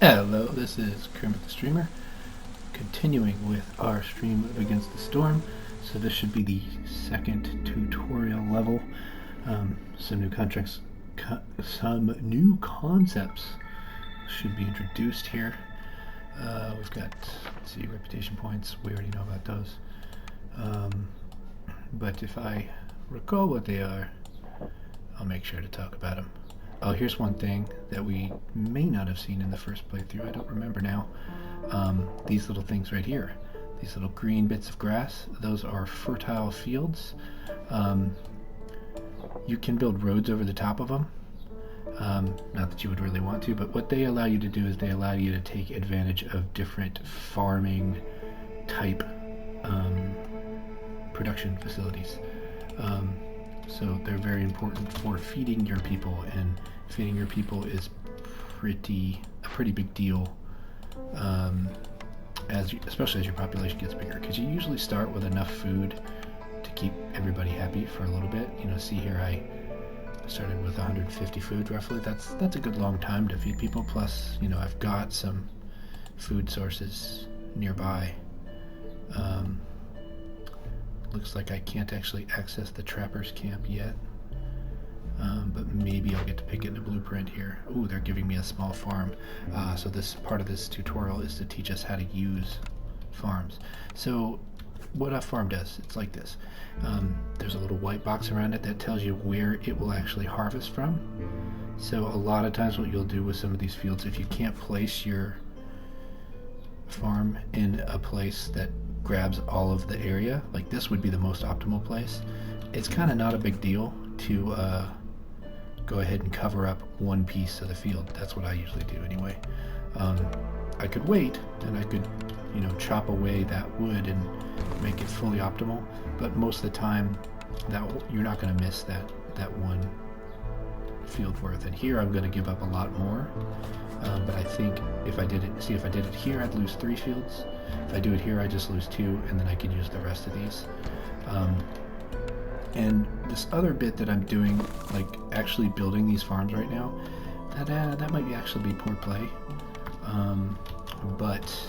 Hello, this is Kermit the Streamer, continuing with our stream of Against the Storm. So this should be the second tutorial level. Some new concepts should be introduced here. We've got, let's see, reputation points. We already know about those. But if I recall what they are, I'll make sure to talk about them. Oh, here's one thing that we may not have seen in the first playthrough. I don't remember now. These little things right here. These little green bits of grass. Those are fertile fields. You can build roads over the top of them. Not that you would really want to, but what they allow you to do is they allow you to take advantage of different farming type production facilities. So they're very important for feeding your people, and feeding your people is a pretty big deal, especially as your population gets bigger, because you usually start with enough food to keep everybody happy for a little bit. You know, see here, I started with 150 food roughly. That's a good long time to feed people. Plus, you know, I've got some food sources nearby. Looks like I can't actually access the trapper's camp yet, but maybe I'll get to pick it in the blueprint here. Ooh, they're giving me a small farm. So this part of this tutorial is to teach us how to use farms. So what a farm does, it's like this. There's a little white box around it that tells you where it will actually harvest from. So a lot of times what you'll do with some of these fields, if you can't place your farm in a place that grabs all of the area, like this would be the most optimal place, it's kind of not a big deal to go ahead and cover up one piece of the field. That's what I usually do anyway. I could wait and I could, you know, chop away that wood and make it fully optimal, but most of the time that you're not going to miss that one field worth. And here I'm going to give up a lot more, but I think if I did it here, I'd lose 3 fields. If I do it here, I just lose 2, and then I can use the rest of these. And this other bit that I'm doing, like actually building these farms right now, that might actually be poor play, but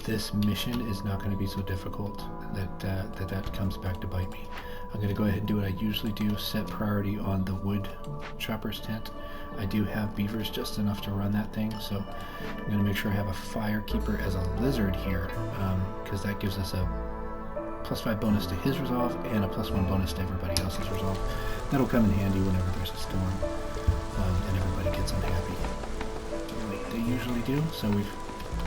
this mission is not going to be so difficult that comes back to bite me. I'm going to go ahead and do what I usually do, set priority on the wood chopper's tent. I do have beavers just enough to run that thing, so I'm going to make sure I have a fire keeper as a lizard here, because that gives us a +5 bonus to his resolve and a +1 bonus to everybody else's resolve. That'll come in handy whenever there's a storm and everybody gets unhappy, like they usually do. So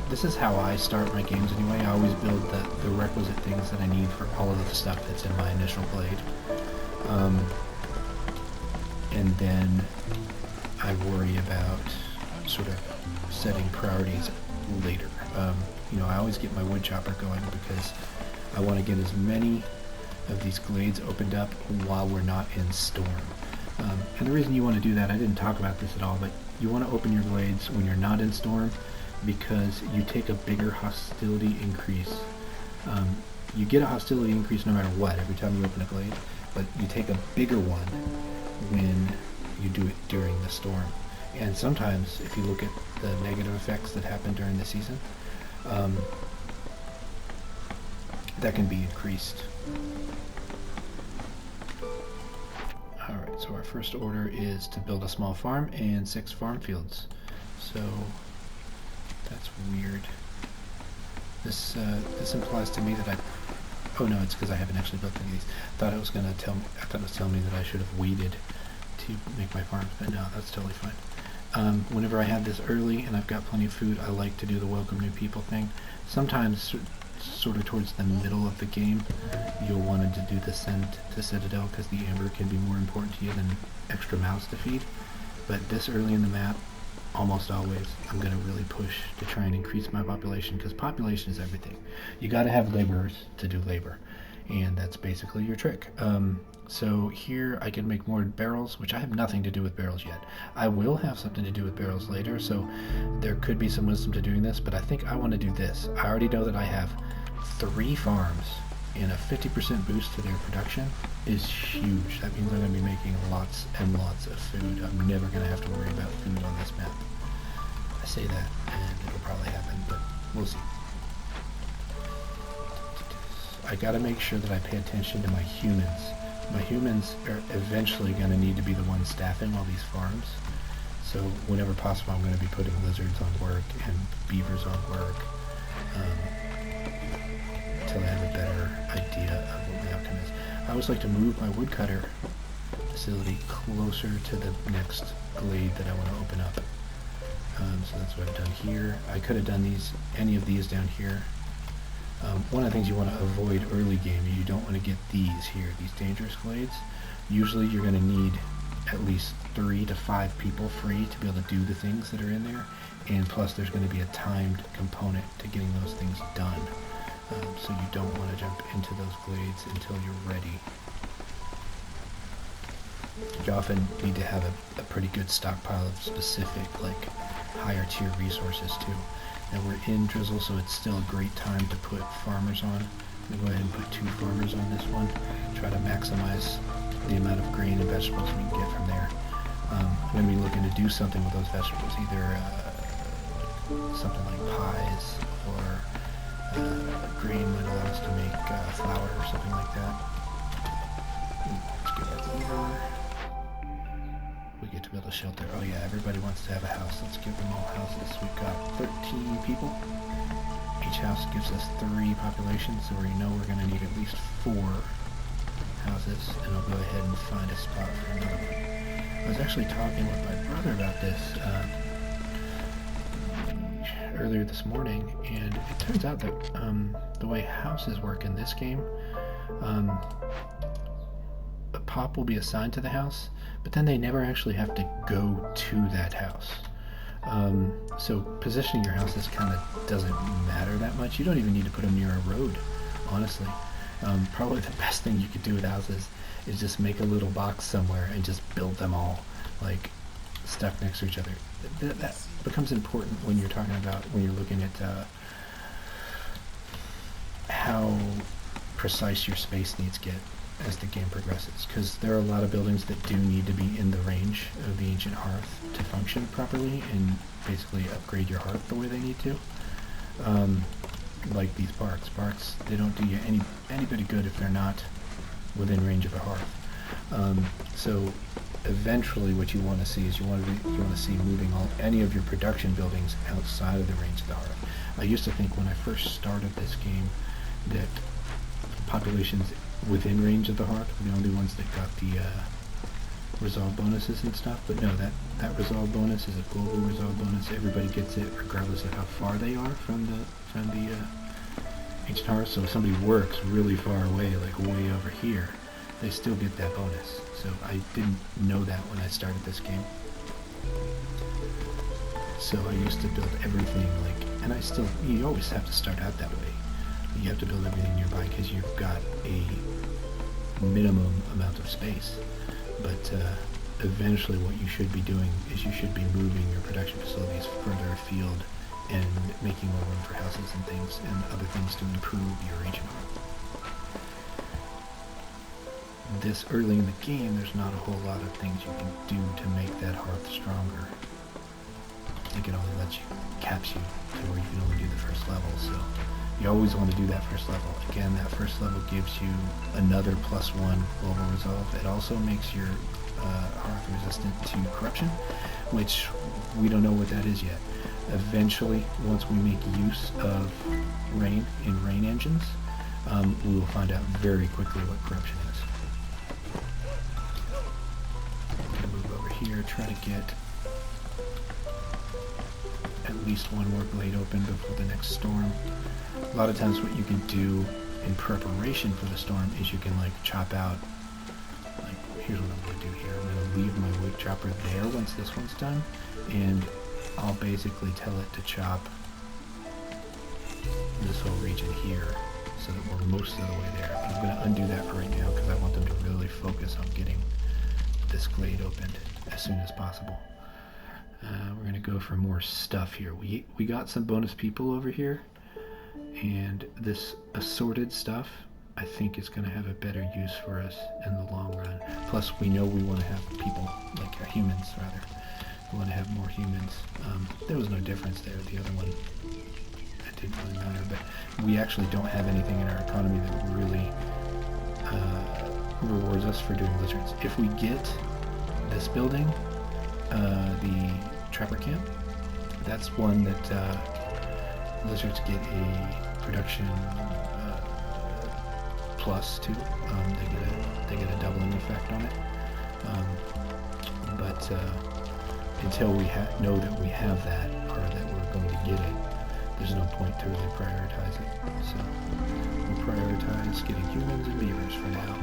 this is how I start my games anyway. I always build the requisite things that I need for all of the stuff that's in my initial blade. And then I worry about sort of setting priorities later. You know, I always get my wood chopper going because I want to get as many of these glades opened up while we're not in storm. And the reason you want to do that, I didn't talk about this at all, but you want to open your glades when you're not in storm, because you take a bigger hostility increase. You get a hostility increase no matter what every time you open a glade, but you take a bigger one when you do it during the storm. And sometimes, if you look at the negative effects that happen during the season, that can be increased. Alright, so our first order is to build a small farm and 6 farm fields. So that's weird. This implies to me that oh no, it's because I haven't actually built any of these. I thought it was telling me that I should have waited to make my farms, but no, that's totally fine. Whenever I have this early and I've got plenty of food, I like to do the welcome new people thing. Sometimes, sort of towards the middle of the game, you'll want to do the send to Citadel because the amber can be more important to you than extra mouths to feed. But this early in the map, almost always, I'm going to really push to try and increase my population, because population is everything. You got to have laborers to do labor, and that's basically your trick. So here I can make more barrels, which I have nothing to do with barrels yet. I will have something to do with barrels later, so there could be some wisdom to doing this, but I think I want to do this. I already know that I have 3 farms, and a 50% boost to their production is huge. That means I'm going to be making lots and lots of food. I'm never going to have to worry about food on this map. I say that and it'll probably happen, but we'll see. I gotta make sure that I pay attention to my humans. My humans are eventually gonna need to be the ones staffing all these farms. So whenever possible, I'm gonna be putting lizards on work and beavers on work until I have a better idea of what my outcome is. I always like to move my woodcutter facility closer to the next glade that I want to open up. So that's what I've done here. I could have done any of these down here. One of the things you want to avoid early game, you don't want to get these here, these dangerous glades. Usually you're going to need at least 3 to 5 people free to be able to do the things that are in there, and plus there's going to be a timed component to getting those things done. So you don't want to jump into those glades until you're ready. You often need to have a pretty good stockpile of specific, like, higher tier resources too. Now we're in drizzle, so it's still a great time to put farmers on. I'm going to go ahead and put 2 farmers on this one. Try to maximize the amount of grain and vegetables we can get from there. I'm going to be looking to do something with those vegetables, either something like pies, or grain might allow us to make flour or something like that. Let's get our beaver. We get to build a shelter. Oh yeah, everybody wants to have a house. Let's give them all houses. We've got 13 people. Each house gives us 3 populations, so we know we're going to need at least 4 houses, and I'll go ahead and find a spot for another one. I was actually talking with my brother about this earlier this morning, and it turns out that the way houses work in this game, a pop will be assigned to the house, but then they never actually have to go to that house. So positioning your houses kind of doesn't matter that much. You don't even need to put them near a road, honestly. Probably the best thing you could do with houses is just make a little box somewhere and just build them all, like, stuck next to each other. That becomes important when you're talking about, when you're looking at how precise your space needs get as the game progresses, because there are a lot of buildings that do need to be in the range of the ancient hearth to function properly and basically upgrade your hearth the way they need to. Like these barks. Barks, they don't do you any bit of good if they're not within range of a hearth. So eventually what you want to see is you want to see moving any of your production buildings outside of the range of the hearth. I used to think when I first started this game that populations within range of the hearth were the only ones that got the resolve bonuses and stuff, but no, that resolve bonus is a global resolve bonus. Everybody gets it regardless of how far they are from the ancient hearth. So if somebody works really far away, like way over here, they still get that bonus. So I didn't know that when I started this game. So I used to build everything and you always have to start out that way. You have to build everything nearby because you've got a minimum amount of space. But eventually what you should be doing is you should be moving your production facilities further afield and making more room for houses and things and other things to improve your ancient hearth. This early in the game, there's not a whole lot of things you can do to make that hearth stronger. I think it only lets you caps you to where you can only do the first level, so you always want to do that first level. Again, that first level gives you another +1 global resolve. It also makes your hearth resistant to corruption, which we don't know what that is yet. Eventually, once we make use of rain in rain engines, we will find out very quickly what corruption is. I'm going to move over here, try to get at least one more blade open before the next storm. A lot of times what you can do in preparation for the storm is you can chop out, here's what I'm going to do here. I'm going to leave my wood chopper there once this one's done, and I'll basically tell it to chop this whole region here so that we're most of the way there. But I'm going to undo that for right now because I want them to really focus on getting this glade opened as soon as possible. We're going to go for more stuff here. We got some bonus people over here, and this assorted stuff I think is going to have a better use for us in the long run. Plus we know we want to have people, humans rather. We want to have more humans There was no difference there. The other one, it didn't really matter, but we actually don't have anything in our economy that really rewards us for doing lizards. If we get this building, the trapper camp, that's one that lizards get a production plus too. They get a doubling effect on it. But until we know that we have that, or that we're going to get it, there's no point to really prioritize it. So we'll prioritize getting humans and beavers for now.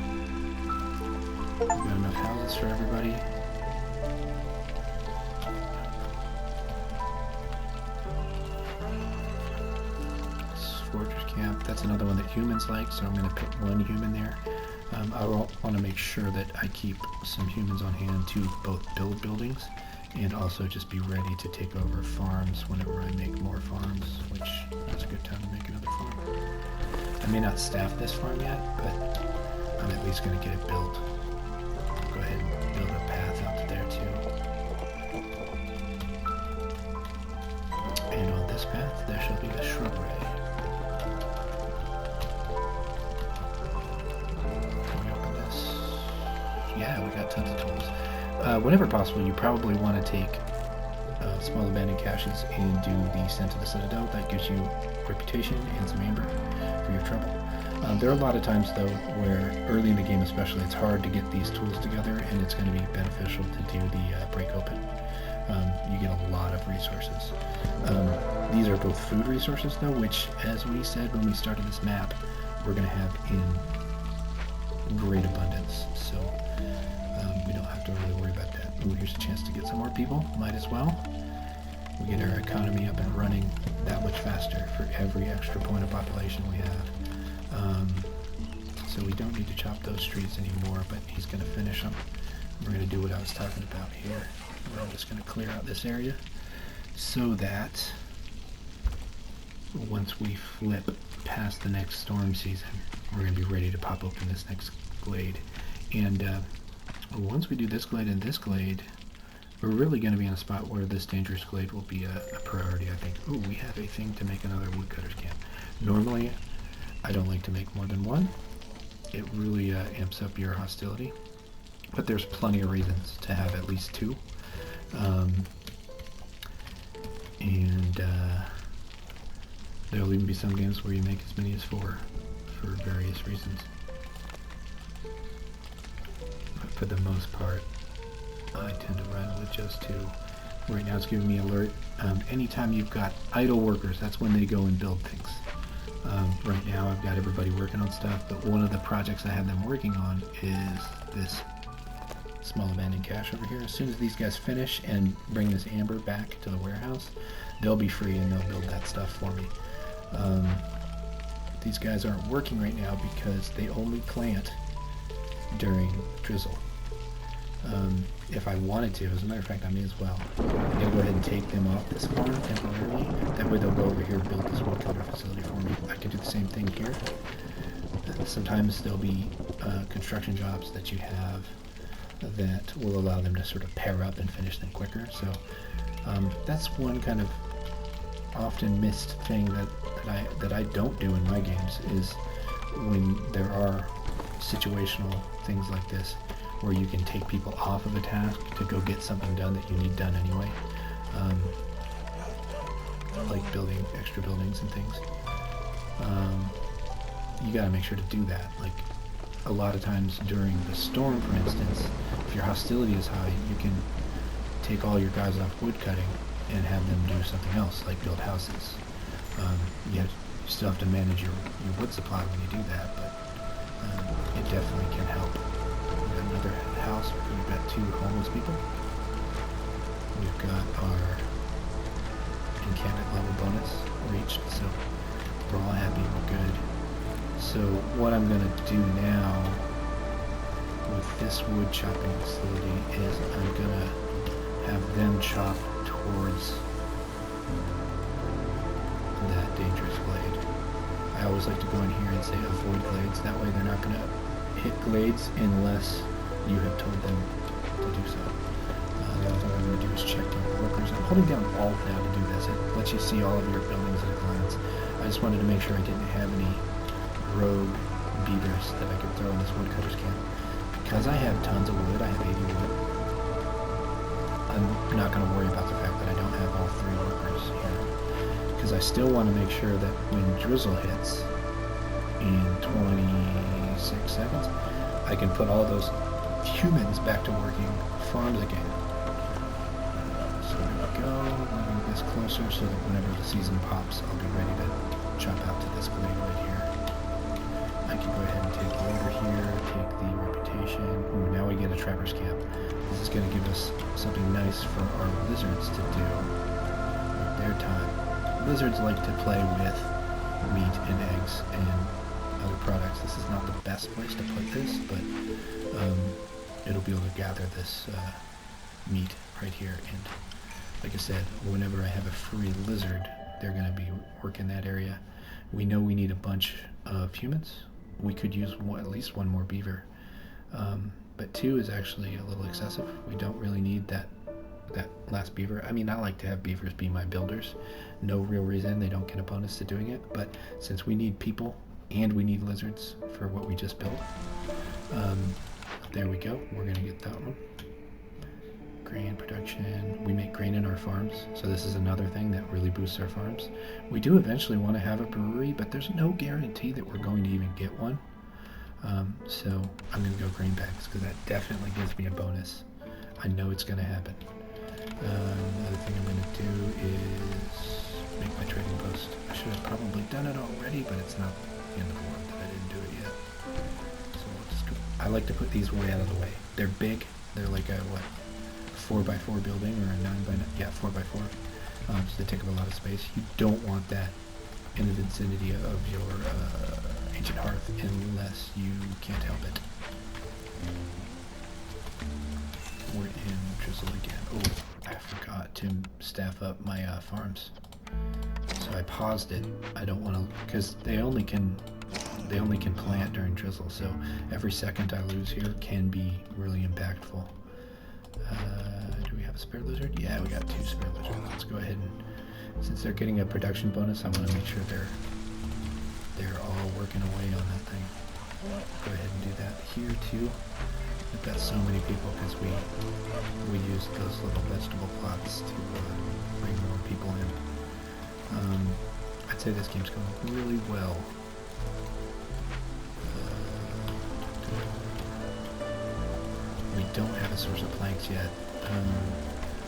We've got enough houses for everybody. Fortress camp, that's another one that humans like, so I'm going to put one human there. I want to make sure that I keep some humans on hand to both build buildings and also just be ready to take over farms whenever I make more farms, which that's a good time to make another farm. I may not staff this farm yet, but I'm at least going to get it built. I'll go ahead and build a path out to there too. And on this path there shall be a shrubbery. Yeah, we got tons of tools. Whenever possible, you probably want to take small abandoned caches and do the Scent of the Citadel. That gives you reputation and some amber for your trouble. There are a lot of times, though, where early in the game especially, it's hard to get these tools together, and it's going to be beneficial to do the break open. You get a lot of resources. These are both food resources, though, which, as we said when we started this map, we're going to have in great abundance. So we don't have to really worry about that. Ooh, here's a chance to get some more people. Might as well. We get our economy up and running that much faster for every extra point of population we have. So we don't need to chop those trees anymore, but he's going to finish them. We're going to do what I was talking about here. We're just going to clear out this area so that once we flip past the next storm season, we're going to be ready to pop open this next glade. And once we do this glade and this glade, we're really going to be in a spot where this dangerous glade will be a priority, I think. Ooh, we have a thing to make another woodcutter's camp. Normally, I don't like to make more than one. It really amps up your hostility. But there's plenty of reasons to have at least two. There'll even be some games where you make as many as 4 for various reasons. But for the most part, I tend to run with just 2. Right now it's giving me alert. Anytime you've got idle workers, that's when they go and build things. Right now I've got everybody working on stuff, but one of the projects I have them working on is this small abandoned cache over here. As soon as these guys finish and bring this amber back to the warehouse, they'll be free and they'll build that stuff for me. These guys aren't working right now because they only plant during drizzle. If I wanted to, as a matter of fact, I may as well. I'm going to go ahead and take them off this farm temporarily. That way they'll go over here and build this woodcutter facility for me. I can do the same thing here. Sometimes there'll be construction jobs that you have that will allow them to sort of pair up and finish them quicker. So that's one kind of often missed thing that I don't do in my games, is when there are situational things like this where you can take people off of a task to go get something done that you need done anyway, like building extra buildings and things. You gotta make sure to do that. Like, a lot of times during the storm, for instance, if your hostility is high, you can take all your guys off woodcutting and have them do something else, like build houses. You still have to manage your wood supply when you do that, but it definitely can help. We've got another house. We've got 2 homeless people. We've got our encampment level bonus reached, so we're all happy, we're good. So what I'm going to do now with this wood chopping facility is I'm going to have them chop towards that dangerous glade. I always like to go in here and say avoid glades. That way they're not going to hit glades unless you have told them to do so. the other thing I'm going to do is check the workers. I'm holding down Alt now to do this. It lets you see all of your buildings at a glance. I just wanted to make sure I didn't have any rogue beavers that I could throw in this woodcutter's camp. Because I have tons of wood, I have 80 wood, I'm not going to worry about the fact that I don't have all 3 workers here. Because I still want to make sure that when drizzle hits in 26 seconds, I can put all those humans back to working farms again. So there we go, moving this closer so that whenever the season pops, I'll be ready to jump out to this glade right here. I can go ahead and take labor here, take the reputation. Ooh, now we get a trapper's camp. This is going to give us something nice for our lizards to do with their time. Lizards like to play with meat and eggs and other products. This is not the best place to put this, but it'll be able to gather this meat right here. And like I said, whenever I have a free lizard, they're going to be working that area. We know we need a bunch of humans. We could use at least 1 more beaver. But 2 is actually a little excessive. We don't really need that last beaver. I mean, I like to have beavers be my builders. No real reason, they don't get a bonus to doing it. But since we need people and we need lizards for what we just built, there we go. We're going to get that one. Grain production. We make grain in our farms, so this is another thing that really boosts our farms. We do eventually want to have a brewery, but there's no guarantee that we're going to even get one. So I'm going to go grain bags because that definitely gives me a bonus. I know it's going to happen. Another thing I'm going to do is make my trading post. I should have probably done it already, but it's not the end of the world that I didn't do it yet. So we'll just go. I like to put these way out of the way. They're big. They're like a, 4x4 building or a 9x9, yeah, 4x4. So they take up a lot of space. You don't want that in the vicinity of your ancient hearth unless you can't help it. We're in drizzle again. Oh, I forgot to staff up my farms. So I paused it. I don't want to, because they only can plant during drizzle. So every second I lose here can be really impactful. Do we have a spare lizard? Yeah, we got 2 spare lizards. Let's go ahead and, since they're getting a production bonus, I want to make sure they're all working away on that thing. Go ahead and do that here too. We've got so many people because we used those little vegetable plots to bring more people in. I'd say this game's going really well. We don't have a source of planks yet.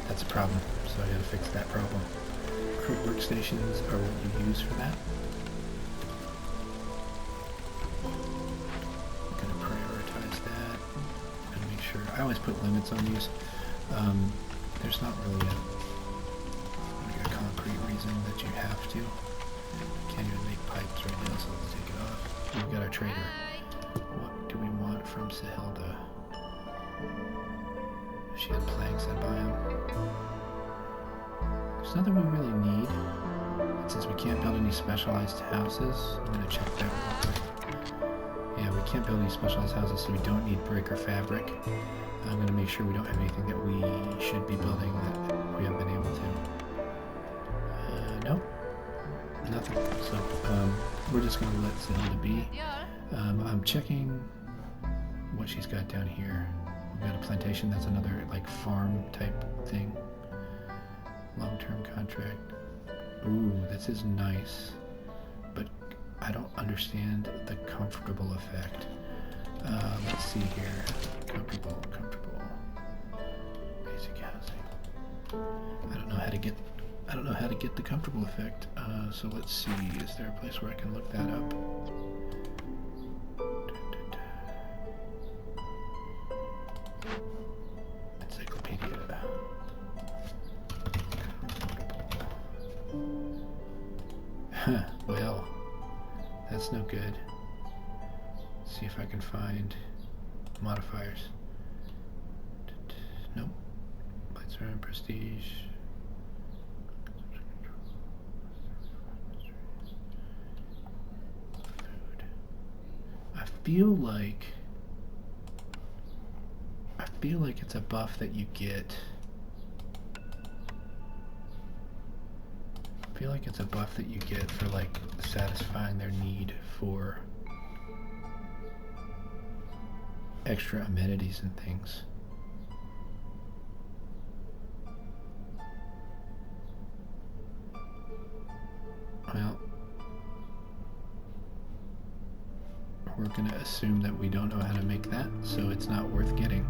That's a problem, so I gotta fix that problem. Crew workstations are what you use for that. I'm gonna prioritize that and make sure. I always put limits on these. There's not really a concrete reason that you have to. Can't even make pipes right now, so let's take it off. We've got our trader. What do we want from Sahilda? She had planks, I'd buy them. There's nothing we really need. And since we can't build any specialized houses, I'm going to check that real quick. Yeah, we can't build any specialized houses, so we don't need brick or fabric. I'm going to make sure we don't have anything that we should be building that we haven't been able to. Nope. Nothing. So, we're just going to let Sahilda be. I'm checking what she's got down here. We've got a plantation, that's another like farm type thing. Long-term contract. Ooh, this is nice, but I don't understand the comfortable effect. Let's see here. Comfortable. Basic housing. I don't know how to get the comfortable effect. So let's see, is there a place where I can look that up? Well, that's no good. Let's see if I can find modifiers. Nope. Lights are in prestige. Food. I feel like it's a buff that you get feel like it's a buff that you get for like satisfying their need for extra amenities and things. Well, we're going to assume that we don't know how to make that, so it's not worth getting.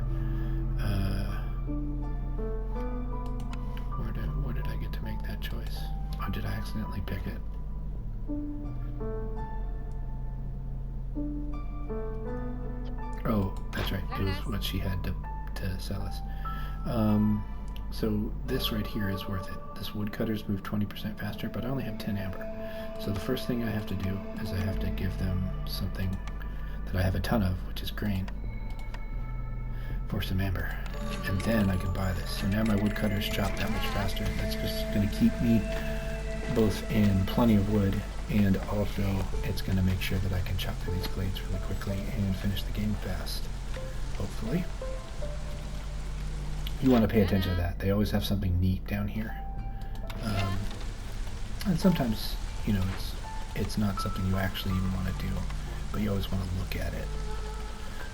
Where did I get to make that choice? Or did I accidentally pick it? Oh, that's right. It was what she had to sell us. So this right here is worth it. This woodcutters move 20% faster, but I only have 10 amber. So the first thing I have to do is I have to give them something that I have a ton of, which is grain, for some amber. And then I can buy this. So now my woodcutters chop that much faster. That's just going to keep me both in plenty of wood, and also it's going to make sure that I can chop through these glades really quickly and finish the game fast, hopefully. You want to pay attention to that. They always have something neat down here. And sometimes, you know, it's not something you actually even want to do, but you always want to look at it.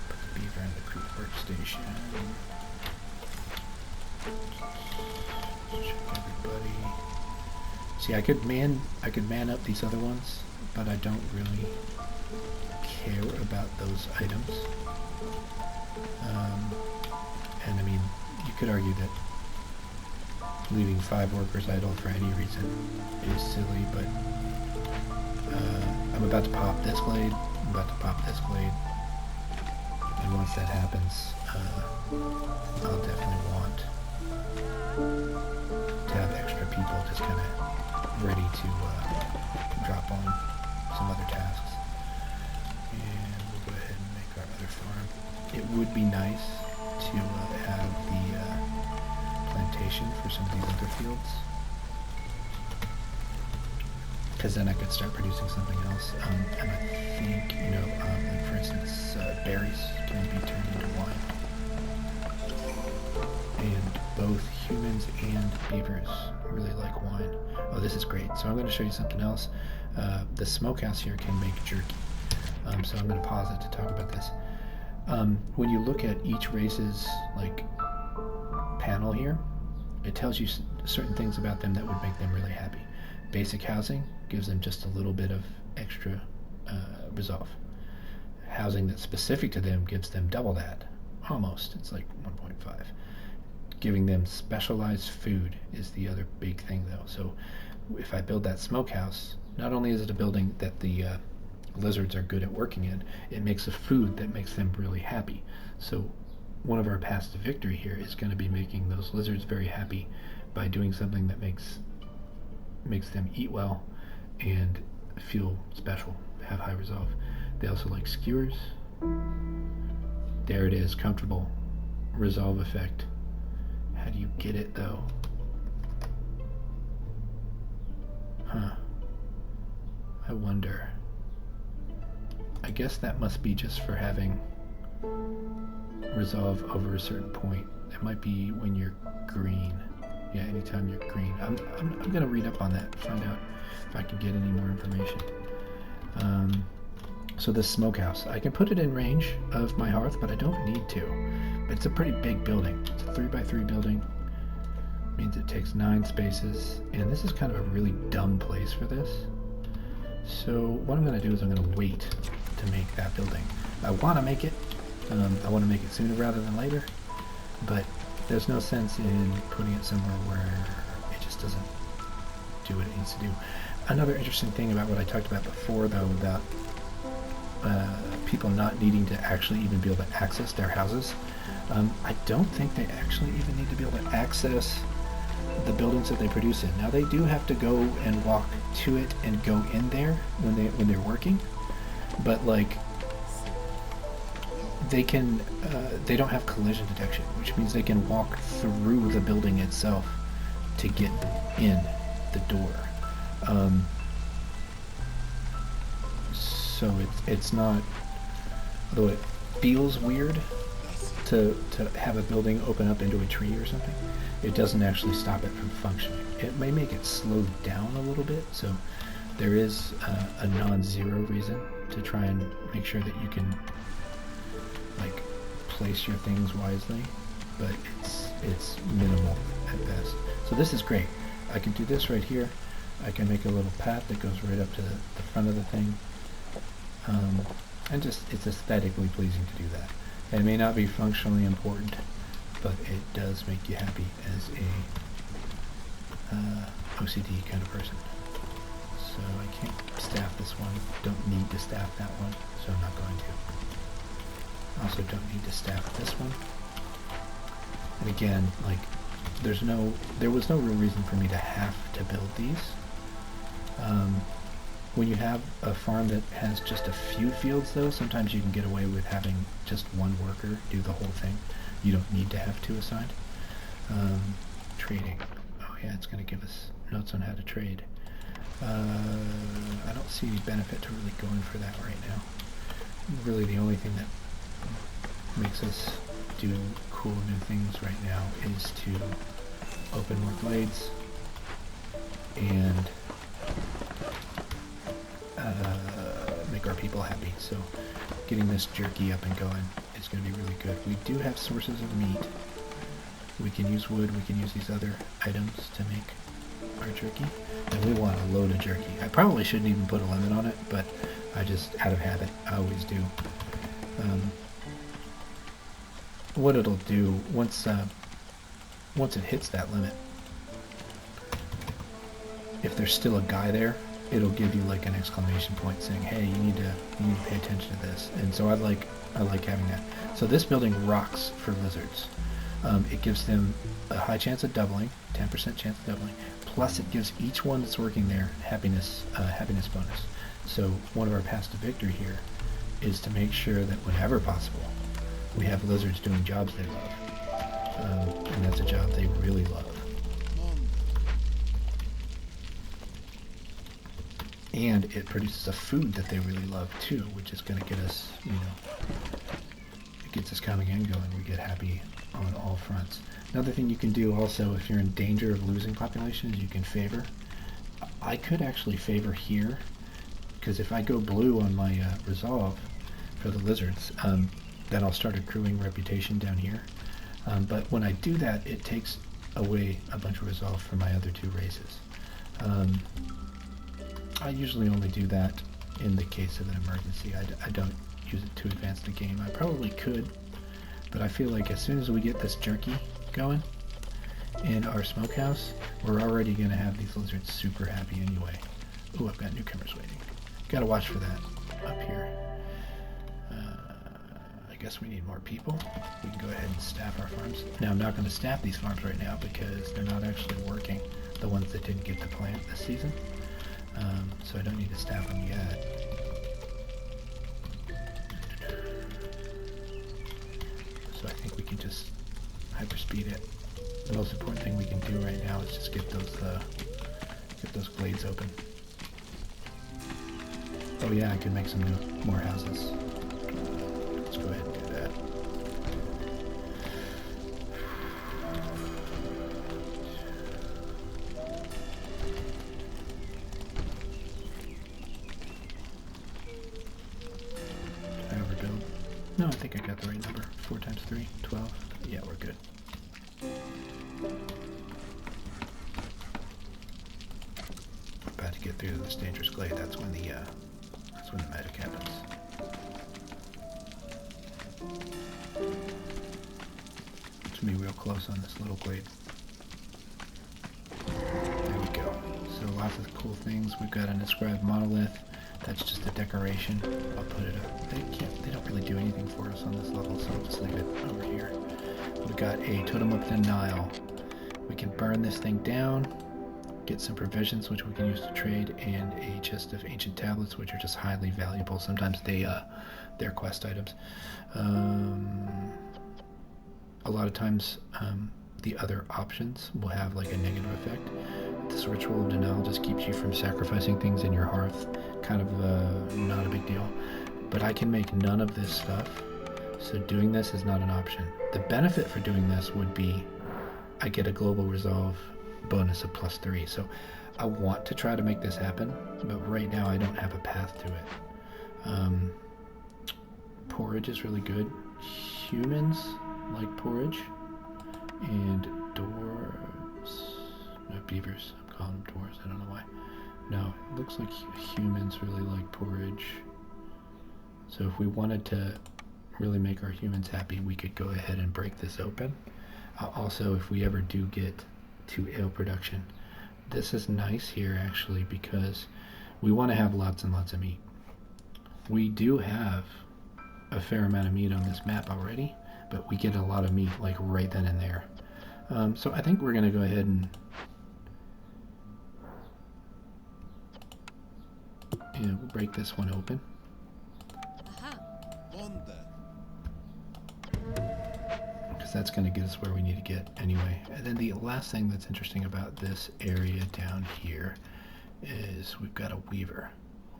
Put the beaver in the creep workstation. Check everybody. See, I could man up these other ones, but I don't really care about those items. And I mean, you could argue that leaving 5 workers idle for any reason is silly, but I'm about to pop this blade, I'm about to pop this blade, and once that happens, I'll definitely want to have extra people just kind of ready to drop on some other tasks. And we'll go ahead and make our other farm. It would be nice to have the plantation for some of these other fields, because then I could start producing something else. And I think, you know, like for instance, berries can be turned into wine. And both humans and beavers really like wine. Oh, this is great. So I'm going to show you something else. The smokehouse here can make jerky. So I'm going to pause it to talk about this. When you look at each race's like panel here, it tells you certain things about them that would make them really happy. Basic housing gives them just a little bit of extra resolve. Housing that's specific to them gives them double that. Almost. It's like 1.5. Giving them specialized food is the other big thing, though. So if I build that smokehouse, not only is it a building that the lizards are good at working in, it makes a food that makes them really happy. So one of our paths to victory here is going to be making those lizards very happy by doing something that makes them eat well and feel special, have high resolve. They also like skewers. There it is, comfortable resolve effect. How do you get it though? Huh. I wonder. I guess that must be just for having resolve over a certain point. It might be when you're green. Yeah, anytime you're green. I'm gonna read up on that, find out if I can get any more information. So this smokehouse, I can put it in range of my hearth, but I don't need to. But it's a pretty big building. It's a 3x3 building. Means it takes 9 spaces, and this is kind of a really dumb place for this. So what I'm gonna do is I'm gonna wait to make that building. I want to make it. I want to make it sooner rather than later, but there's no sense in putting it somewhere where it just doesn't do what it needs to do. Another interesting thing about what I talked about before, though, about people not needing to actually even be able to access their houses, I don't think they actually even need to be able to access the buildings that they produce in. Now they do have to go and walk to it and go in there when they're working, but like they can they don't have collision detection, which means they can walk through the building itself to get in the door. So it's not, although it feels weird to have a building open up into a tree or something, it doesn't actually stop it from functioning. It may make it slow down a little bit, so there is a non-zero reason to try and make sure that you can like place your things wisely, but it's minimal at best. So this is great. I can do this right here. I can make a little path that goes right up to the front of the thing, and just it's aesthetically pleasing to do that. It may not be functionally important, but it does make you happy as a OCD kind of person. So I can't staff this one. Don't need to staff that one, so I'm not going to. Also don't need to staff this one. And again, like, there was no real reason for me to have to build these. When you have a farm that has just a few fields, though, sometimes you can get away with having just one worker do the whole thing. You don't need to have two assigned. Trading. Oh yeah, it's going to give us notes on how to trade. I don't see any benefit to really going for that right now. Really, the only thing that makes us do cool new things right now is to open more glades and make our people happy. So getting this jerky up and going is going to be really good. We do have sources of meat. We can use wood, we can use these other items to make our jerky, and we want a load of jerky. I probably shouldn't even put a limit on it, but I just, out of habit, I always do. What it'll do, once it hits that limit, if there's still a guy there, it'll give you like an exclamation point saying, hey, you need to pay attention to this. And so I like having that. So this building rocks for lizards. It gives them a high chance of doubling, 10% chance of doubling, plus it gives each one that's working there happiness bonus. So one of our paths to victory here is to make sure that whenever possible, we have lizards doing jobs they love. And that's a job they really love. And it produces a food that they really love too, which is going to get us, it gets us coming and going. We get happy on all fronts. Another thing you can do also, if you're in danger of losing population, is you can favor. I could actually favor here, because if I go blue on my resolve for the lizards, then I'll start accruing reputation down here. But when I do that, it takes away a bunch of resolve from my other two races. I usually only do that in the case of an emergency. I don't use it to advance the game. I probably could, but I feel like as soon as we get this jerky going in our smokehouse, we're already going to have these lizards super happy anyway. Ooh, I've got newcomers waiting. Gotta watch for that up here. I guess we need more people. We can go ahead and staff our farms. Now, I'm not going to staff these farms right now because they're not actually working, the ones that didn't get to plant this season. So I don't need to staff them yet. So I think we can just hyperspeed it. The most important thing we can do right now is just get those glades open. Oh yeah, I can make some more houses. Let's go ahead and do that. Did I overbuild? No, I think I got the right number. 4 times 3, 12. Yeah, we're good. About to get through this dangerous glade. That's when the magic happens. To be real close on this little glade. There we go. So lots of cool things. We've got an inscribed monolith. That's just a decoration. I'll put it up. They don't really do anything for us on this level, so I'll just leave it over here. We've got a totem of the Nile. We can burn this thing down, get some provisions which we can use to trade, and a chest of ancient tablets, which are just highly valuable. Sometimes they're quest items. A lot of times the other options will have like a negative effect. This ritual of denial just keeps you from sacrificing things in your hearth. Kind of not a big deal. But I can make none of this stuff, so doing this is not an option. the benefit for doing this would be I get a global resolve bonus of +3. So I want to try to make this happen, but right now I don't have a path to it. Porridge is really good. Humans like porridge, and dwarves, no, beavers, I'm calling them dwarves, I don't know why. No, it looks like humans really like porridge. So if we wanted to really make our humans happy, we could go ahead and break this open. Also, if we ever do get to ale production, this is nice here actually, because we want to have lots and lots of meat. We do have a fair amount of meat on this map already, but we get a lot of meat like right then and there. So I think we're going to go ahead and we'll break this one open. Because that's going to get us where we need to get anyway. And then the last thing that's interesting about this area down here is we've got a weaver.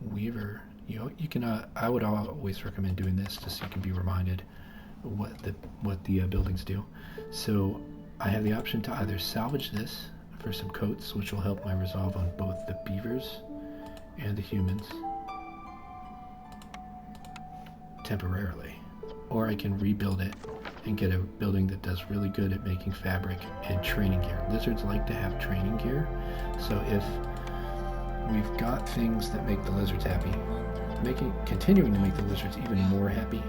Weaver, you can. I would always recommend doing this just so you can be reminded what the buildings do. So I have the option to either salvage this for some coats, which will help my resolve on both the beavers and the humans temporarily, or I can rebuild it and get a building that does really good at making fabric and training gear. Lizards like to have training gear, so if we've got things that make the lizards happy, continuing to make the lizards even more happy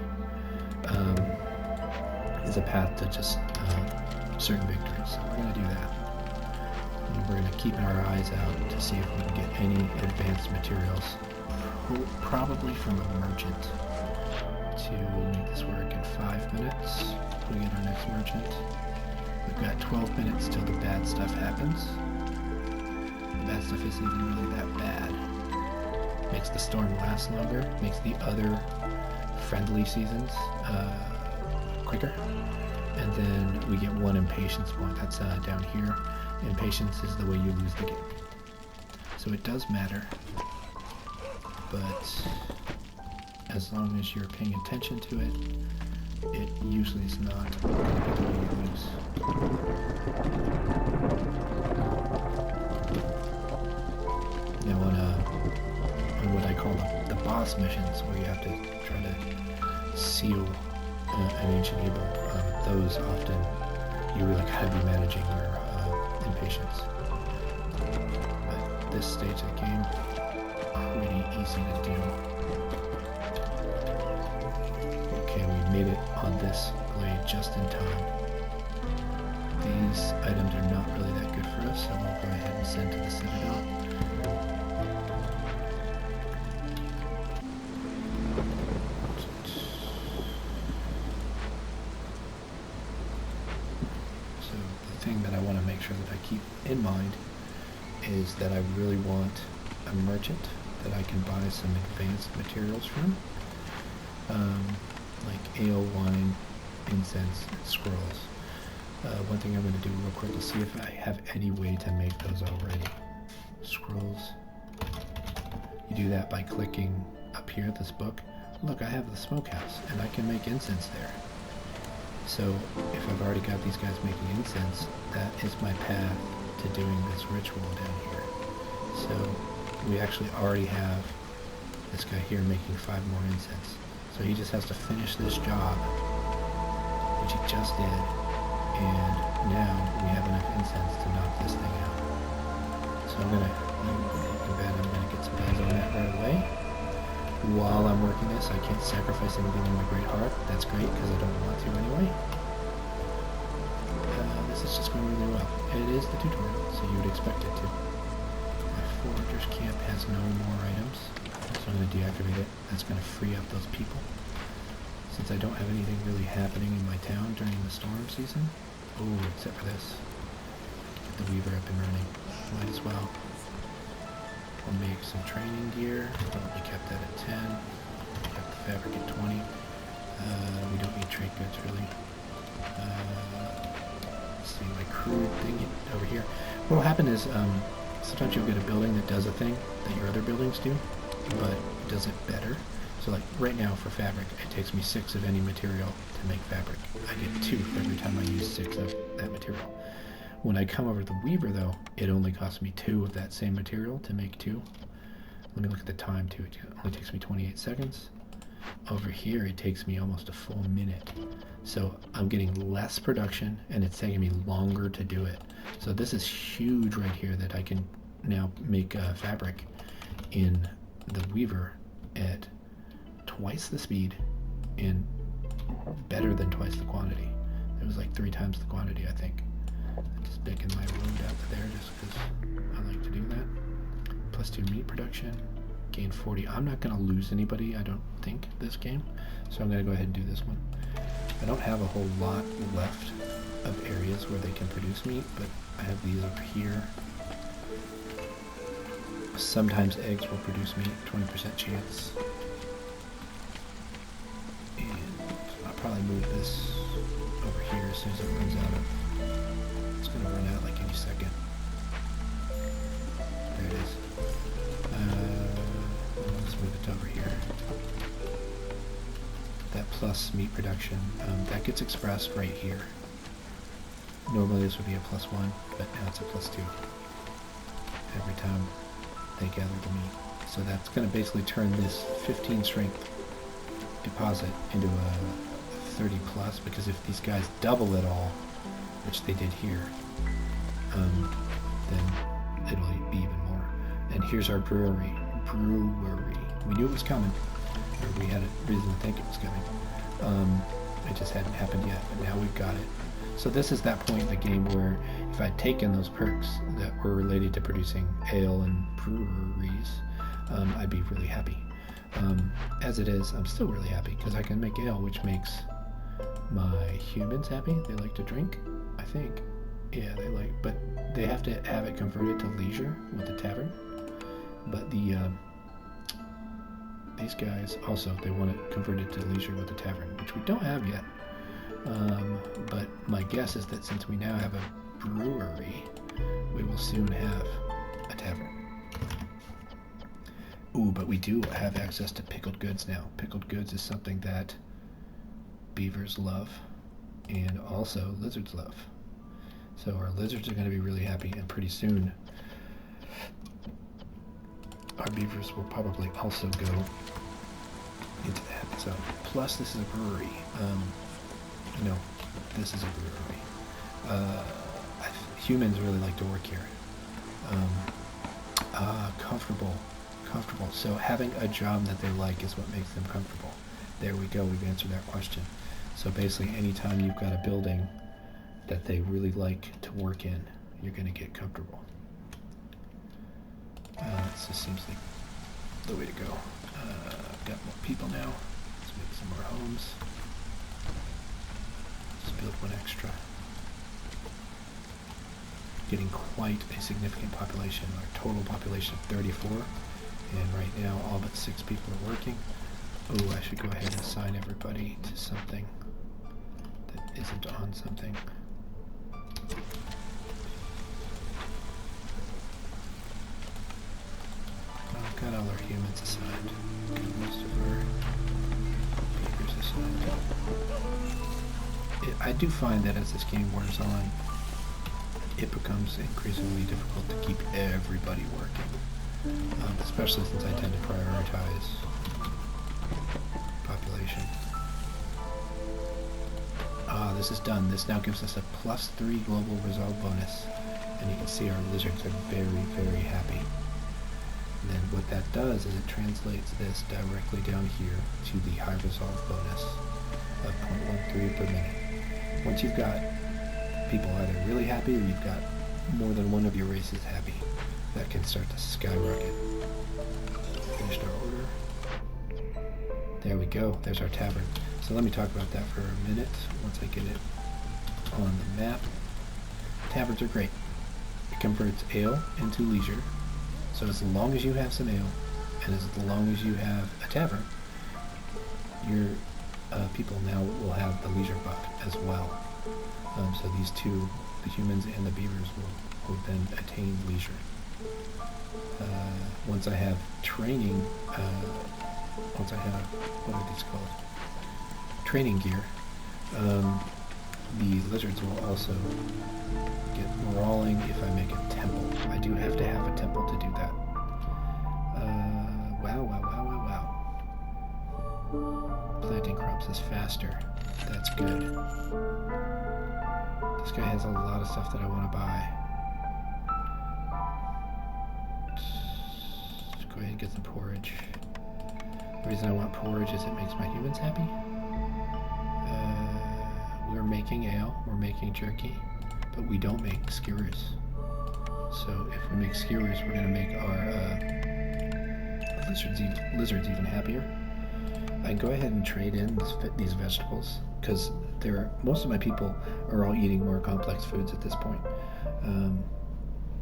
is a path to just certain victories. So we're going to do that. And we're going to keep our eyes out to see if we can get any advanced materials, probably from a merchant, to make this work in 5 minutes. We get our next merchant. We've got 12 minutes till the bad stuff happens. The bad stuff isn't even really that bad. Makes the storm last longer, makes the other friendly seasons quicker. And then we get 1 impatience point. That's down here. Impatience is the way you lose the game. So it does matter, but as long as you're paying attention to it, it usually is not going to be the way you lose. Now on what I call the boss missions, where you have to try to seal an ancient evil, those often you really gotta be managing your impatience. But this stage of the game, pretty easy to do. Okay, we made it on this blade just in time. These items are not really that good for us, so we'll go ahead and send to the Citadel. So the thing that I want to make sure that I keep in mind is that I really want a merchant that I can buy some advanced materials from. Like ale, wine, incense, and scrolls. One thing I'm going to do real quick is see if I have any way to make those already. Scrolls. You do that by clicking up here at this book. Look, I have the smokehouse, and I can make incense there. So if I've already got these guys making incense, that is my path to doing this ritual down here. So we actually already have this guy here making 5 more incense. So he just has to finish this job, which he just did, and now we have enough incense to knock this thing out. So I'm gonna get some guys on that right away. While I'm working this, I can't sacrifice anything in my great heart. That's great, because I don't want to anyway. This is just going really well. It is the tutorial, so you would expect it to. My forager's camp has no more items. So I'm going to deactivate it. That's going to free up those people. Since I don't have anything really happening in my town during the storm season. Oh, except for this. Get the weaver up and running. Might as well. We'll make some training gear. We kept that at 10. Kept the fabric at 20. We don't need trait goods really. Let's see, my crude thing over here. What will happen is sometimes you'll get a building that does a thing that your other buildings do, but it does it better. So like right now for fabric, it takes me 6 of any material to make fabric. I get 2 every time I use 6 of that material. When I come over to the weaver though, it only costs me 2 of that same material to make 2. Let me look at the time too. It only takes me 28 seconds. Over here it takes me almost a full minute. So I'm getting less production and it's taking me longer to do it. So this is huge right here that I can now make fabric in the weaver at twice the speed and better than twice the quantity. It was like 3 times the quantity, I think. I'm just picking my road out to there just because I like to do that. Plus 2 meat production, gain 40. I'm not going to lose anybody, I don't think, this game. So I'm going to go ahead and do this one. I don't have a whole lot left of areas where they can produce meat, but I have these over here. Sometimes eggs will produce meat, 20% chance. And I'll probably move this over here as soon as it runs out of... It's going to run out like any second. There it is. Let's move it over here. That plus meat production, that gets expressed right here. Normally this would be a +1, but now it's a +2. Every time they gather the meat. So that's going to basically turn this 15 strength deposit into a 30 plus, because if these guys double it all, which they did here, then it'll be even more. And here's our brewery. We knew it was coming, or we had a reason to think it was coming. It just hadn't happened yet, but now we've got it. So this is that point in the game where if I'd taken those perks that were related to producing ale and breweries, I'd be really happy. As it is, I'm still really happy because I can make ale, which makes my humans happy. They like to drink, I think. Yeah, they like, but they have to have it converted to leisure with the tavern. But these guys also, they want it converted to leisure with the tavern, which we don't have yet. But my guess is that since we now have a brewery, we will soon have a tavern. Ooh, but we do have access to pickled goods now. Pickled goods is something that beavers love, and also lizards love. So our lizards are going to be really happy, and pretty soon our beavers will probably also go into that. So, plus this is a brewery. No, this is a brewery. Humans really like to work here. Comfortable. So having a job that they like is what makes them comfortable. There we go, we've answered that question. So basically anytime you've got a building that they really like to work in, you're going to get comfortable. This just seems like the way to go. I've got more people now. Let's make some more homes. Let's build one extra. Getting quite a significant population. Our total population of 34. And right now all but 6 people are working. Oh, I should go ahead and assign everybody to something that isn't on something. I've got all our humans assigned. Got most of our beavers assigned. I do find that as this game wears on, it becomes increasingly difficult to keep everybody working, especially since I tend to prioritize population. This is done. This now gives us a +3 global resolve bonus, and you can see our lizards are very, very happy. And then what that does is it translates this directly down here to the high resolve bonus of 0.13 per minute. Once you've got people either really happy or you've got more than one of your races happy, that can start to skyrocket. Finished our order. There we go. There's our tavern. So let me talk about that for a minute once I get it on the map. Taverns are great. It converts ale into leisure. So as long as you have some ale, and as long as you have a tavern, your people now will have the leisure buff as well. So these two, the humans and the beavers, will then attain leisure. Once I have training once I have, what are these called? Training gear, the lizards will also get brawling if I make a temple. I do have to have a temple to do that. Wow. Planting crops is faster. That's good. This guy has a lot of stuff that I want to buy. Let's go ahead and get some porridge. The reason I want porridge is it makes my humans happy. We're making ale, we're making jerky, but we don't make skewers. So if we make skewers, we're going to make our lizards even happier. I can go ahead and trade in these vegetables, because most of my people are all eating more complex foods at this point.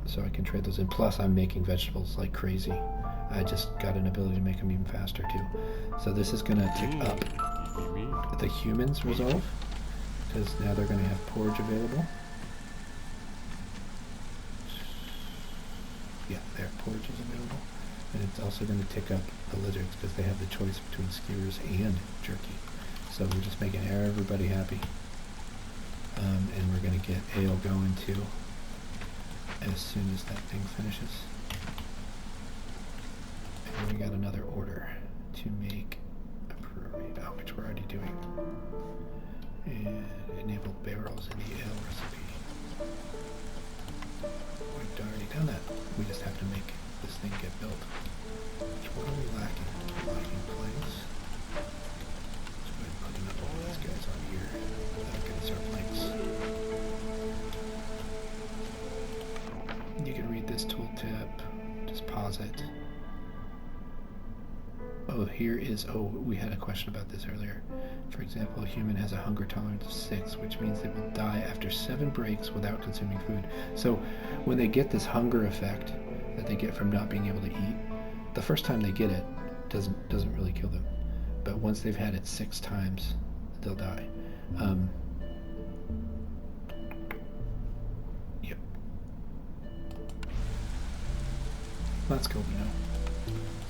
So I can trade those in. Plus I'm making vegetables like crazy. I just got an ability to make them even faster too. So this is going to tick up the humans resolve, because now they're going to have porridge available. Yeah, their porridge is available. And it's also going to tick up the lizards, because they have the choice between skewers and jerky. So we're just making everybody happy. And we're going to get ale going too, as soon as that thing finishes. And we got another order to make a brewery, which we're already doing. And enable barrels in the ale recipe. We've already done that. We just have to make this thing get built. What are we lacking? We're lacking planks. Let's go ahead and put another one of these guys on here. That'll get us our planks. You can read this tooltip. Just pause it. Oh, we had a question about this earlier. For example, a human has a hunger tolerance of 6, which means they will die after 7 breaks without consuming food. So when they get this hunger effect that they get from not being able to eat, the first time they get it doesn't really kill them. But once they've had it 6 times, they'll die. Yep. That's cool to know.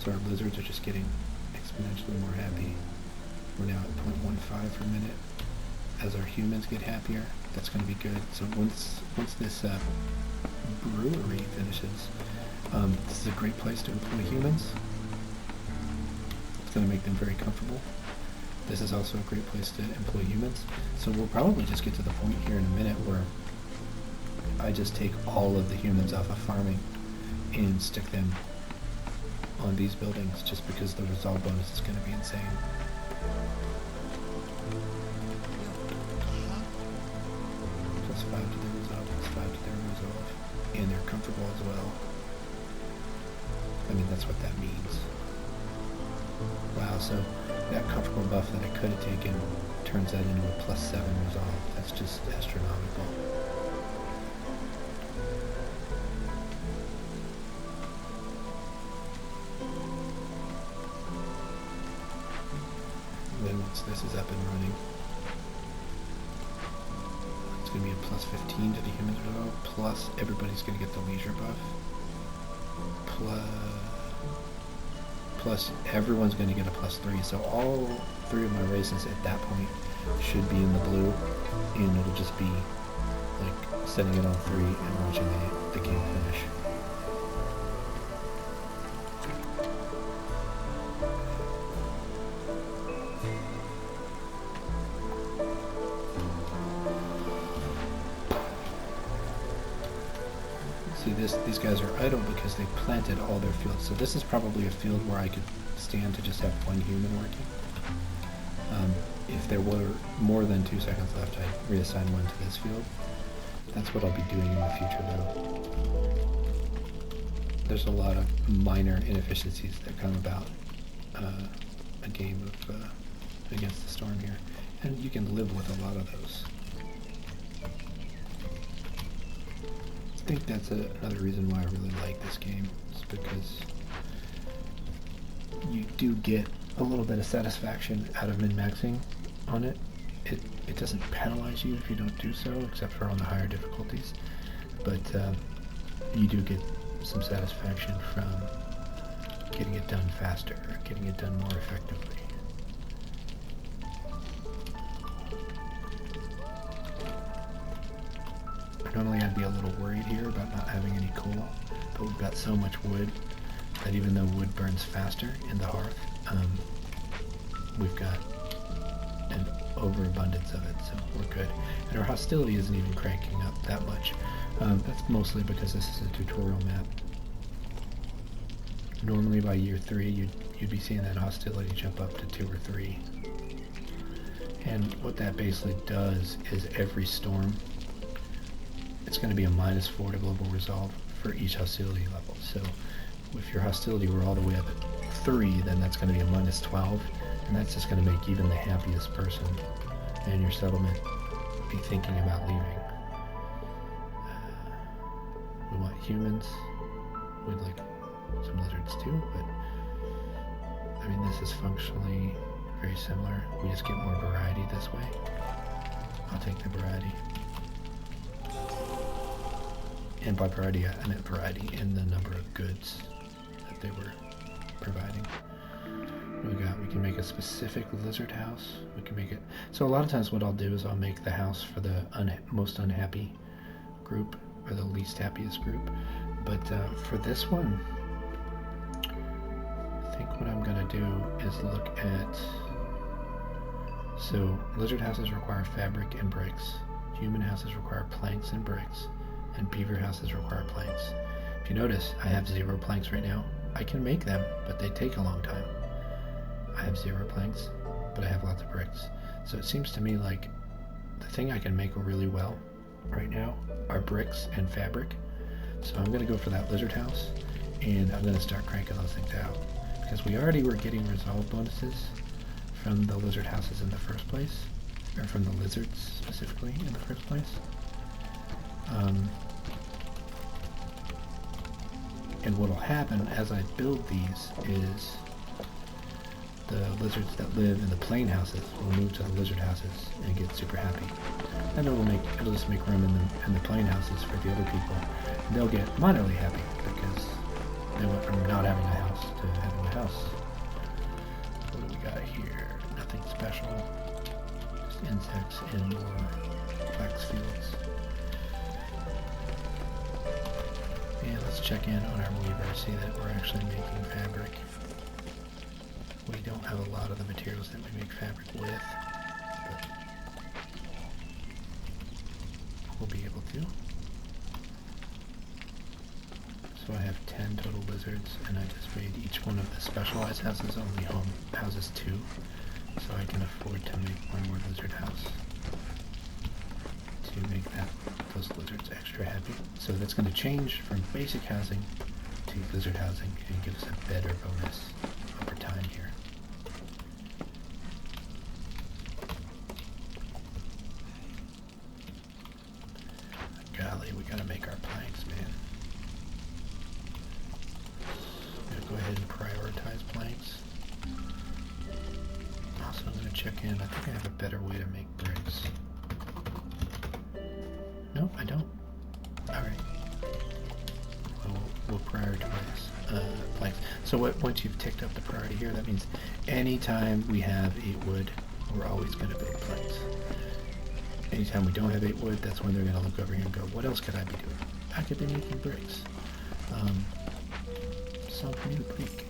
So our lizards are just getting exponentially more happy. We're now at 0.15 per minute. As our humans get happier, that's going to be good. So once this brewery finishes, this is a great place to employ humans. It's going to make them very comfortable. This is also a great place to employ humans. So we'll probably just get to the point here in a minute where I just take all of the humans off of farming and stick them on these buildings, just because the resolve bonus is going to be insane. Plus 5 to their resolve, plus 5 to their resolve. And they're comfortable as well. I mean, that's what that means. Wow, so that comfortable buff that I could have taken turns that into a plus 7 resolve. That's just astronomical. Then once this is up and running, it's going to be a plus 15 to the humans resolve, plus everybody's going to get the leisure buff, plus everyone's going to get a plus 3, so all 3 of my races at that point should be in the blue, and it'll just be like setting it on 3 and watching the game finish. See, these guys are idle because they planted all their fields. So this is probably a field where I could stand to just have 1 human working. If there were more than 2 seconds left, I'd reassign 1 to this field. That's what I'll be doing in the future, though. There's a lot of minor inefficiencies that come about a game of Against the Storm here, and you can live with a lot of those. I think that's another reason why I really like this game, is because you do get a little bit of satisfaction out of min-maxing on it. It doesn't penalize you if you don't do so, except for on the higher difficulties, but you do get some satisfaction from getting it done faster, or getting it done more effectively. Normally I'd be a little worried here about not having any coal, but we've got so much wood that even though wood burns faster in the hearth, we've got an overabundance of it, so we're good. And our hostility isn't even cranking up that much. That's mostly because this is a tutorial map. Normally by year 3 you'd be seeing that hostility jump up to 2 or 3. And what that basically does is every storm, it's going to be a -4 to global resolve for each hostility level. So if your hostility were all the way up at 3, then that's going to be a -12, and that's just going to make even the happiest person in your settlement be thinking about leaving. We want humans. We'd like some lizards too, but I mean this is functionally very similar. We just get more variety this way. I'll take the variety. And by variety, I meant variety in the number of goods that they were providing. What we got? We can make a specific lizard house. We can make it... So a lot of times what I'll do is I'll make the house for the most unhappy group, or the least happiest group. But for this one, I think what I'm going to do is look at... So lizard houses require fabric and bricks. Human houses require planks and bricks. And beaver houses require planks. If you notice, I have 0 planks right now. I can make them, but they take a long time. I have 0 planks, but I have lots of bricks. So it seems to me like the thing I can make really well right now are bricks and fabric. So I'm going to go for that lizard house, and I'm going to start cranking those things out. Because we already were getting resolve bonuses from the lizard houses in the first place, or from the lizards specifically in the first place. And what will happen as I build these is the lizards that live in the plain houses will move to the lizard houses and get super happy. And it'll just make room in the plain houses for the other people. And they'll get minorly happy because they went from not having a house to having a house. What do we got here? Nothing special. Just insects and more flax fields. And let's check in on our weaver, see that we're actually making fabric. We don't have a lot of the materials that we make fabric with, but we'll be able to. So I have 10 total lizards, and I just made each one of the specialized houses only houses 2, so I can afford to make one more lizard house to make those lizards extra happy. So that's going to change from basic housing to lizard housing and give us a better bonus over time here. Golly, we gotta make our planks, man. I'm gonna go ahead and prioritize planks. Also, I'm gonna check in. I think I have a better way to make bricks. Nope, I don't. Alright. We'll prioritize planks. So once you've ticked up the priority here, that means anytime we have 8 wood, we're always going to build planks. Anytime we don't have 8 wood, that's when they're going to look over here and go, what else could I be doing? I could be making bricks. Solve for New Creek.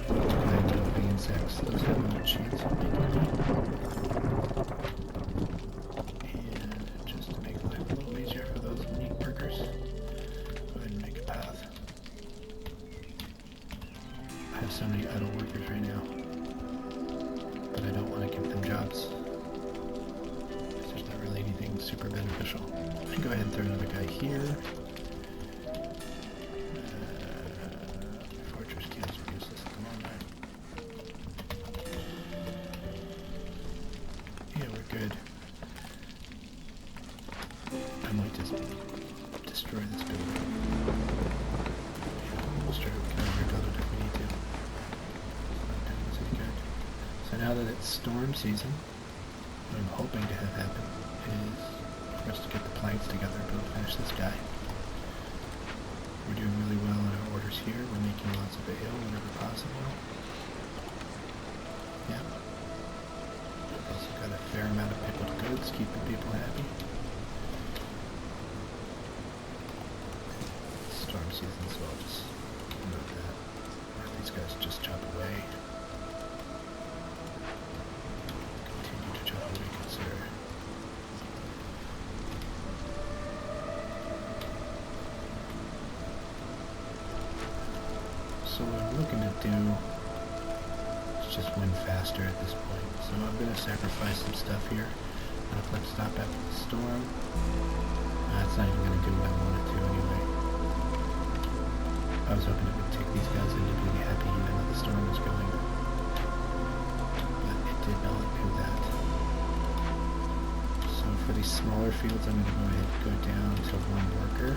Go ahead and deal with the insects. Those have no chance of making it. And just to make life a little easier for those meat workers, go ahead and make a path. I have so many idle workers right now, but I don't want to give them jobs. There's not really anything super beneficial. I can go ahead and throw another guy here. Fortress kills are useless at the moment. Yeah, we're good. I might just destroy this building. We'll start with kind of rebuild it if we need to. It's not doing us any good. So now that it's storm season, what I'm hoping to have happen is for us to get the planks together to finish this guy. here. We're making lots of ale whenever possible. Yeah. We've also got a fair amount of pickled goods, keeping people happy. Storm season, so I'll just note that. These guys just chop away. Continue to chop away, good sir. So what I'm looking to do is just win faster at this point. So I'm going to sacrifice some stuff here. I'm going to click stop after the storm. It's not even going to do what I want it to anyway. I was hoping it would take these guys into being happy even though the storm was going. But it did not do that. So for these smaller fields, I'm going to go ahead and go down to one worker.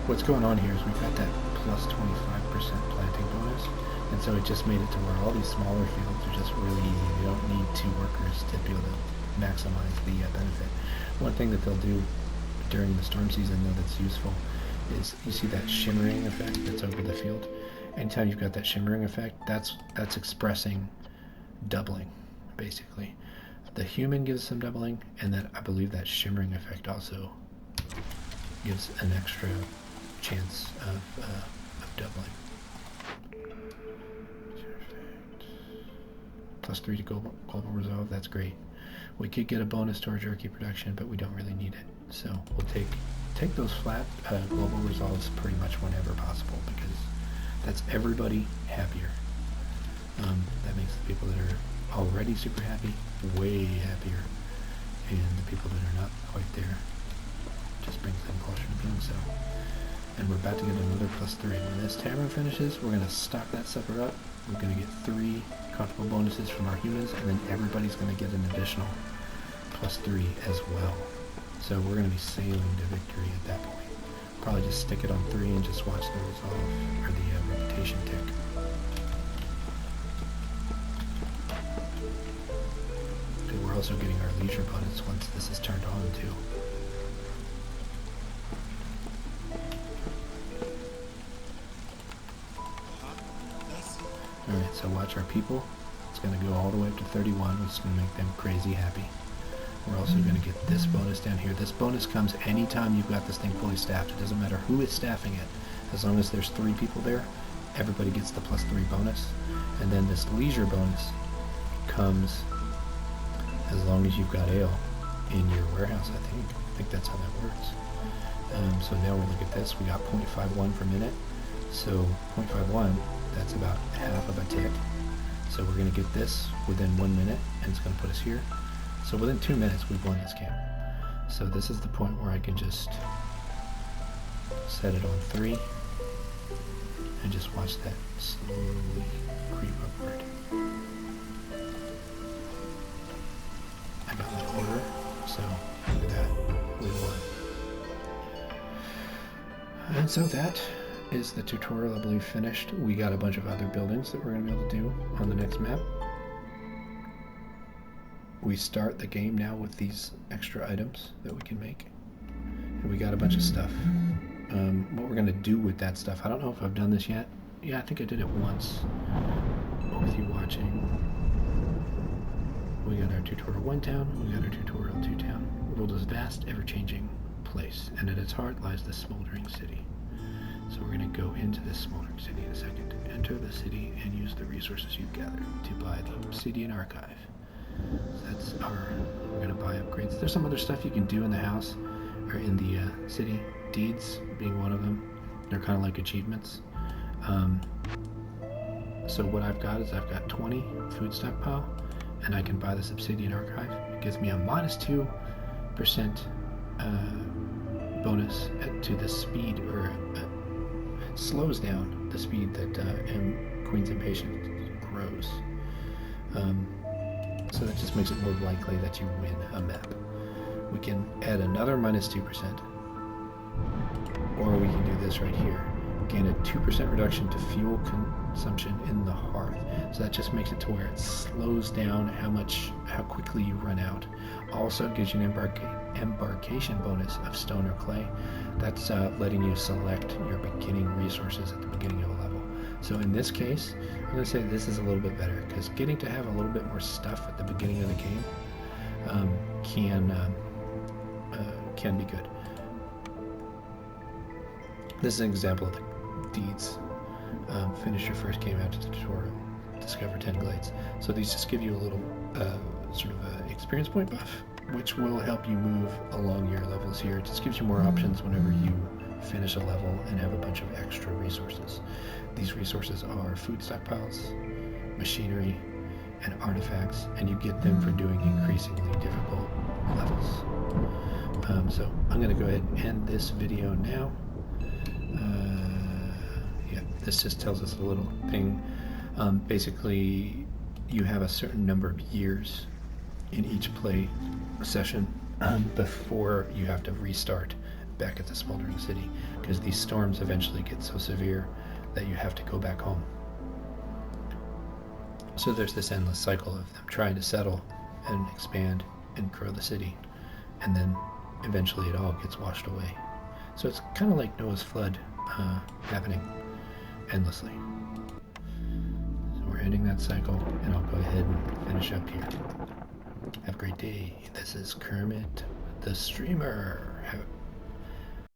What's going on here is we've got that plus 25% planting bonus, and so it just made it to where all these smaller fields are just really easy. You don't need 2 workers to be able to maximize the benefit. One thing that they'll do during the storm season, though, that's useful is you see that shimmering effect that's over the field. Anytime you've got that shimmering effect, that's expressing doubling, basically. The human gives some doubling, and then I believe that shimmering effect also gives an extra chance of doubling. Plus 3 to global resolve, that's great. We could get a bonus to our jerky production, but we don't really need it. So we'll take those flat global resolves pretty much whenever possible, because that's everybody happier. That makes the people that are already super happy way happier, and the people that are not quite there just brings them closer to being so. And we're about to get another plus 3. When this tavern finishes, we're going to stock that sucker up. We're going to get 3 comfortable bonuses from our humans, and then everybody's going to get an additional plus 3 as well. So we're going to be sailing to victory at that point. Probably just stick it on 3 and just watch the resolve, or the reputation tick. And we're also getting our leisure bonus once this is turned on too. Alright, so watch our people. It's going to go all the way up to 31, which is going to make them crazy happy. We're also going to get this bonus down here. This bonus comes anytime you've got this thing fully staffed. It doesn't matter who is staffing it. As long as there's 3 people there, everybody gets the plus 3 bonus. And then this leisure bonus comes as long as you've got ale in your warehouse, I think. I think that's how that works. So now we'll look at this. We got 0.51 per minute. So 0.51, that's about half of a tick. So we're going to get this within 1 minute, and it's going to put us here. So within 2 minutes, we've won this game. So this is the point where I can just set it on 3 and just watch that slowly creep upward. I got my order, so look at that, we won. And so that is the tutorial, I believe, finished. We got a bunch of other buildings that we're going to be able to do on the next map. We start the game now with these extra items that we can make. And we got a bunch of stuff. What we're going to do with that stuff, I don't know if I've done this yet. Yeah, I think I did it once with you watching. We got our tutorial 1 town, we got our tutorial 2 town. The world is a vast, ever-changing place, and at its heart lies the smoldering city. So we're going to go into this smoldering city in a second. Enter the city and use the resources you've gathered to buy the obsidian archive. So that's we're going to buy upgrades. There's some other stuff you can do in the house, or in the city. Deeds being one of them. They're kind of like achievements. So what I've got is I've got 20 food stockpile, and I can buy this obsidian archive. It gives me a -2% bonus to the speed, or it slows down the speed that Queen's Impatience grows. So that just makes it more likely that you win a map. We can add another -2%, or we can do this right here. gain a 2% reduction to fuel consumption in the hearth. So that just makes it to where it slows down how quickly you run out. Also gives you an embarkation bonus of stone or clay. That's letting you select your beginning resources at the beginning of a level. So in this case, I'm going to say this is a little bit better, because getting to have a little bit more stuff at the beginning of the game can be good. This is an example of the deeds. Finish your first game after the tutorial. Discover 10 glades. So these just give you a little sort of experience point buff, which will help you move along your levels here. It just gives you more options whenever you finish a level and have a bunch of extra resources. These resources are food stockpiles, machinery, and artifacts, and you get them for doing increasingly difficult levels. So I'm going to go ahead and end this video now. Yeah, this just tells us a little thing. Basically, you have a certain number of years in each play session before you have to restart back at the smoldering city, because these storms eventually get so severe that you have to go back home. So there's this endless cycle of them trying to settle and expand and grow the city, and then eventually it all gets washed away. So it's kind of like Noah's flood happening endlessly. So we're ending that cycle, and I'll go ahead and finish up here. Have a great day. This is Kermit the Streamer.